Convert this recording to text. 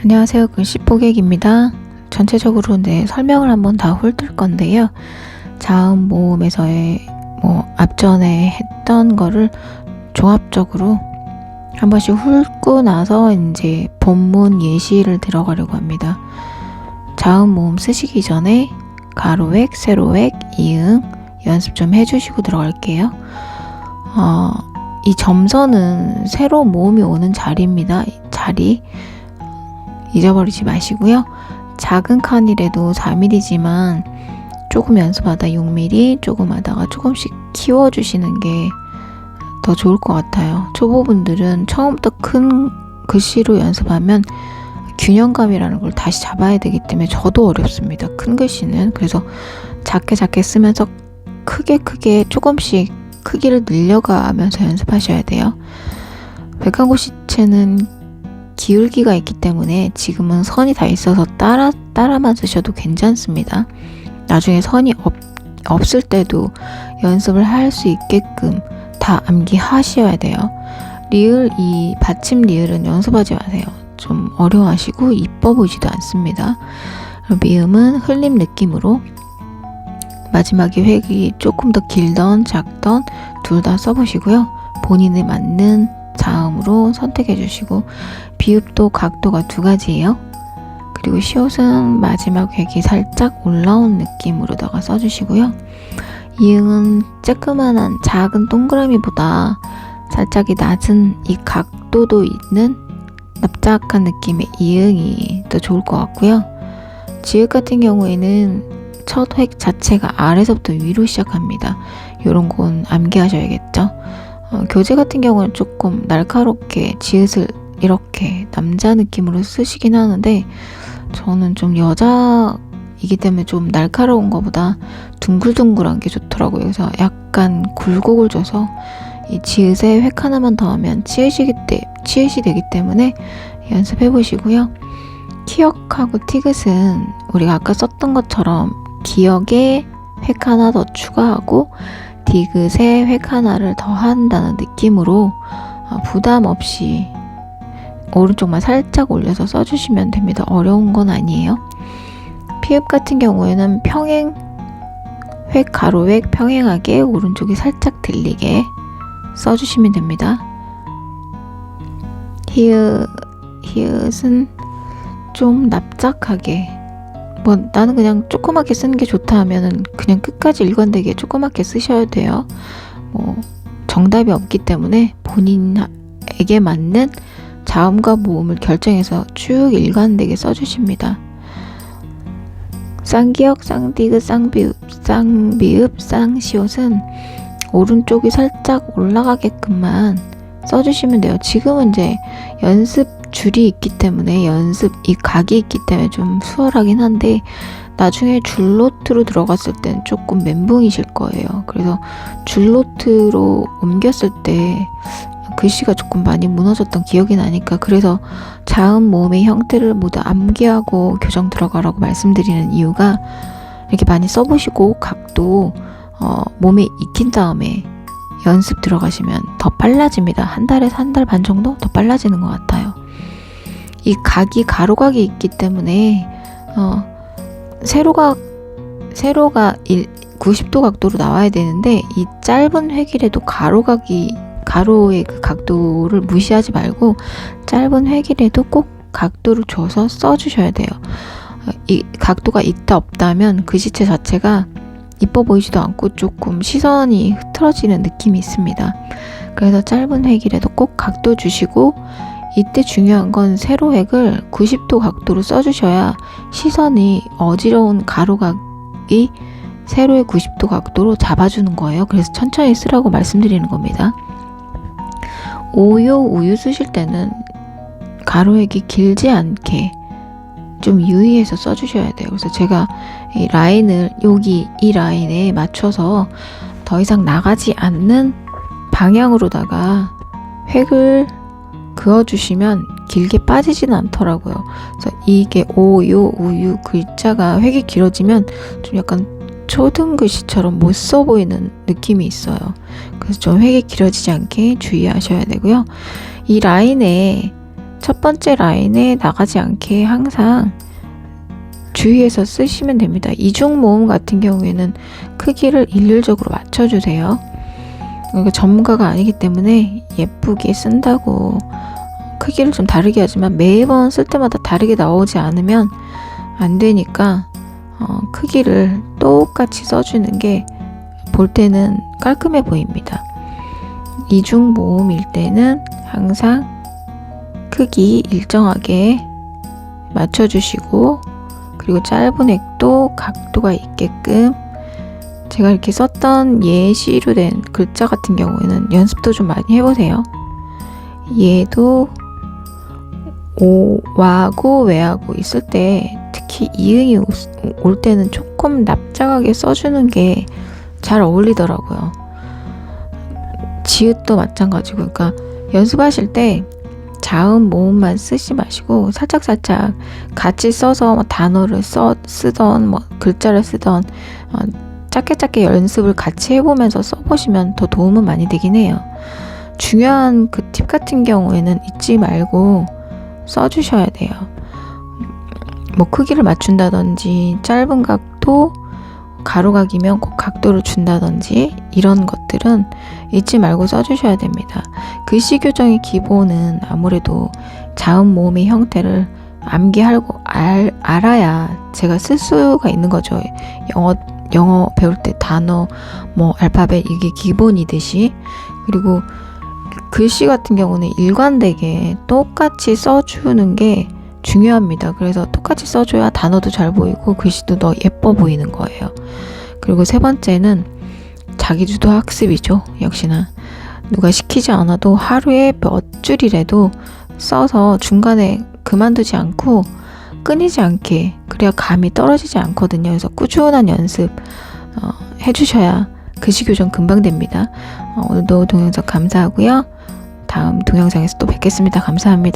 안녕하세요. 글씨 포객입니다. 전체적으로 설명을 한번 다 훑을 건데요. 자음 모음에서의 앞전에 했던 거를 종합적으로 한 번씩 훑고 나서 이제 본문 예시를 들어가려고 합니다. 자음 모음 쓰시기 전에 가로획, 세로획, 이응 연습 좀 해주시고 들어갈게요. 이 점선은 세로 모음이 오는 자리입니다. 자리 잊어버리지 마시고요. 작은 칸이라도 4mm지만 조금 연습하다 6mm, 조금 하다가 조금씩 키워주시는 게 더 좋을 것 같아요. 초보분들은 처음부터 큰 글씨로 연습하면 균형감이라는 걸 다시 잡아야 되기 때문에 저도 어렵습니다. 큰 글씨는. 그래서 작게 쓰면서 크게 조금씩 크기를 늘려가면서 연습하셔야 돼요. 백한고시체는 기울기가 있기 때문에 지금은 선이 다 있어서 따라만 쓰셔도 괜찮습니다. 나중에 선이 없을 때도 연습을 할 수 있게끔 다 암기하셔야 돼요. 리을, 이 받침 리을은 연습하지 마세요. 좀 어려워하시고 이뻐 보이지도 않습니다. 미음은 흘림 느낌으로 마지막에 획이 조금 더 길던 작던 둘 다 써보시고요. 본인에 맞는 자음으로 선택해 주시고, 비읍도 각도가 두 가지예요. 그리고 시옷은 마지막 획이 살짝 올라온 느낌으로다가 써주시고요. 이응은 쬐끄만한 작은 동그라미보다 살짝이 낮은 이 각도도 있는 납작한 느낌의 이응이 더 좋을 것 같고요. 지읒 같은 경우에는 첫 획 자체가 아래서부터 위로 시작합니다. 이런 건 암기하셔야겠죠. 교재 같은 경우는 조금 날카롭게 지읒을 이렇게 남자 느낌으로 쓰시긴 하는데, 저는 좀 여자이기 때문에 좀 날카로운 것보다 둥글둥글한 게 좋더라고요. 그래서 약간 굴곡을 줘서 이 지읒에 획 하나만 더 하면 치읒이 되기 때문에 연습해 보시고요. 키역하고 티귿은 우리가 아까 썼던 것처럼 기역에 획 하나 더 추가하고 디귿에 획 하나를 더 한다는 느낌으로 부담 없이 오른쪽만 살짝 올려서 써주시면 됩니다. 어려운 건 아니에요. 피읍 같은 경우에는 평행, 획, 가로, 획 평행하게 오른쪽이 살짝 들리게 써주시면 됩니다. 히읗은 좀 납작하게, 나는 그냥 조그맣게 쓰는 게 좋다 하면은 그냥 끝까지 일관되게 조그맣게 쓰셔야 돼요. 정답이 없기 때문에 본인에게 맞는 자음과 모음을 결정해서 쭉 일관되게 써주십니다. 쌍기역, 쌍디귿, 쌍비읍, 쌍시옷은 오른쪽이 살짝 올라가게끔만 써주시면 돼요. 지금은 이제 연습 줄이 있기 때문에 이 각이 있기 때문에 좀 수월하긴 한데, 나중에 줄노트로 들어갔을 땐 조금 멘붕이실 거예요. 그래서 줄노트로 옮겼을 때 글씨가 조금 많이 무너졌던 기억이 나니까, 그래서 자음 모음의 형태를 모두 암기하고 교정 들어가라고 말씀드리는 이유가, 이렇게 많이 써보시고 각도 몸에 익힌 다음에 연습 들어가시면 더 빨라집니다. 한 달에서 한 달 반 정도 더 빨라지는 것 같아요. 이 각이 가로각이 있기 때문에 세로가 90도 각도로 나와야 되는데, 이 짧은 획이라도 가로의 그 각도를 무시하지 말고 짧은 획이라도 꼭 각도를 줘서 써주셔야 돼요. 이 각도가 있다 없다면 글씨체 자체가 이뻐 보이지도 않고 조금 시선이 흐트러지는 느낌이 있습니다. 그래서 짧은 획이라도 꼭 각도 주시고, 이때 중요한 건 세로 획을 90도 각도로 써주셔야 시선이 어지러운 가로각이 세로의 90도 각도로 잡아주는 거예요. 그래서 천천히 쓰라고 말씀드리는 겁니다. 우유 쓰실 때는 가로획이 길지 않게 좀 유의해서 써주셔야 돼요. 그래서 제가 이 라인을 이 라인에 맞춰서 더 이상 나가지 않는 방향으로다가 획을 그어주시면 길게 빠지지는 않더라고요. 그래서 이게 우유 글자가 획이 길어지면 좀 약간 초등 글씨처럼 못 써 보이는 느낌이 있어요. 그래서 좀 획이 길어지지 않게 주의하셔야 되고요. 이 라인에 첫 번째 라인에 나가지 않게 항상 주의해서 쓰시면 됩니다. 이중 모음 같은 경우에는 크기를 일률적으로 맞춰주세요. 그러니까 전문가가 아니기 때문에 예쁘게 쓴다고 크기를 좀 다르게 하지만 매번 쓸 때마다 다르게 나오지 않으면 안 되니까 크기를 똑같이 써주는 게 볼 때는 깔끔해 보입니다. 이중 모음일 때는 항상 크기 일정하게 맞춰주시고, 그리고 짧은 액도 각도가 있게끔, 제가 이렇게 썼던 예시로 된 글자 같은 경우에는 연습도 좀 많이 해보세요. 얘도 와고 왜하고 있을 때, 특히 이응이 올 때는 조금 납작하게 써주는 게 잘 어울리더라고요. 지읒도 마찬가지고, 그러니까 연습하실 때 자음 모음만 쓰지 마시고 살짝살짝 같이 써서 단어를 쓰던 글자를 쓰던 짧게 연습을 같이 해보면서 써보시면 더 도움은 많이 되긴 해요. 중요한 그 팁 같은 경우에는 잊지 말고 써주셔야 돼요. 크기를 맞춘다든지, 짧은 각도 가로각이면 꼭 각도를 준다든지, 이런 것들은 잊지 말고 써주셔야 됩니다. 글씨 교정의 기본은 아무래도 자음 모음의 형태를 암기하고 알아야 제가 쓸 수가 있는 거죠. 영어 배울 때 단어, 알파벳 이게 기본이듯이. 그리고 글씨 같은 경우는 일관되게 똑같이 써주는 게 중요합니다. 그래서 똑같이 써줘야 단어도 잘 보이고 글씨도 더 예뻐 보이는 거예요. 그리고 세 번째는 자기주도 학습이죠. 역시나 누가 시키지 않아도 하루에 몇 줄이라도 써서 중간에 그만두지 않고 끊이지 않게, 그래야 감이 떨어지지 않거든요. 그래서 꾸준한 연습 해주셔야 글씨 교정 금방 됩니다. 오늘도 동영상 감사하고요. 다음 동영상에서 또 뵙겠습니다. 감사합니다.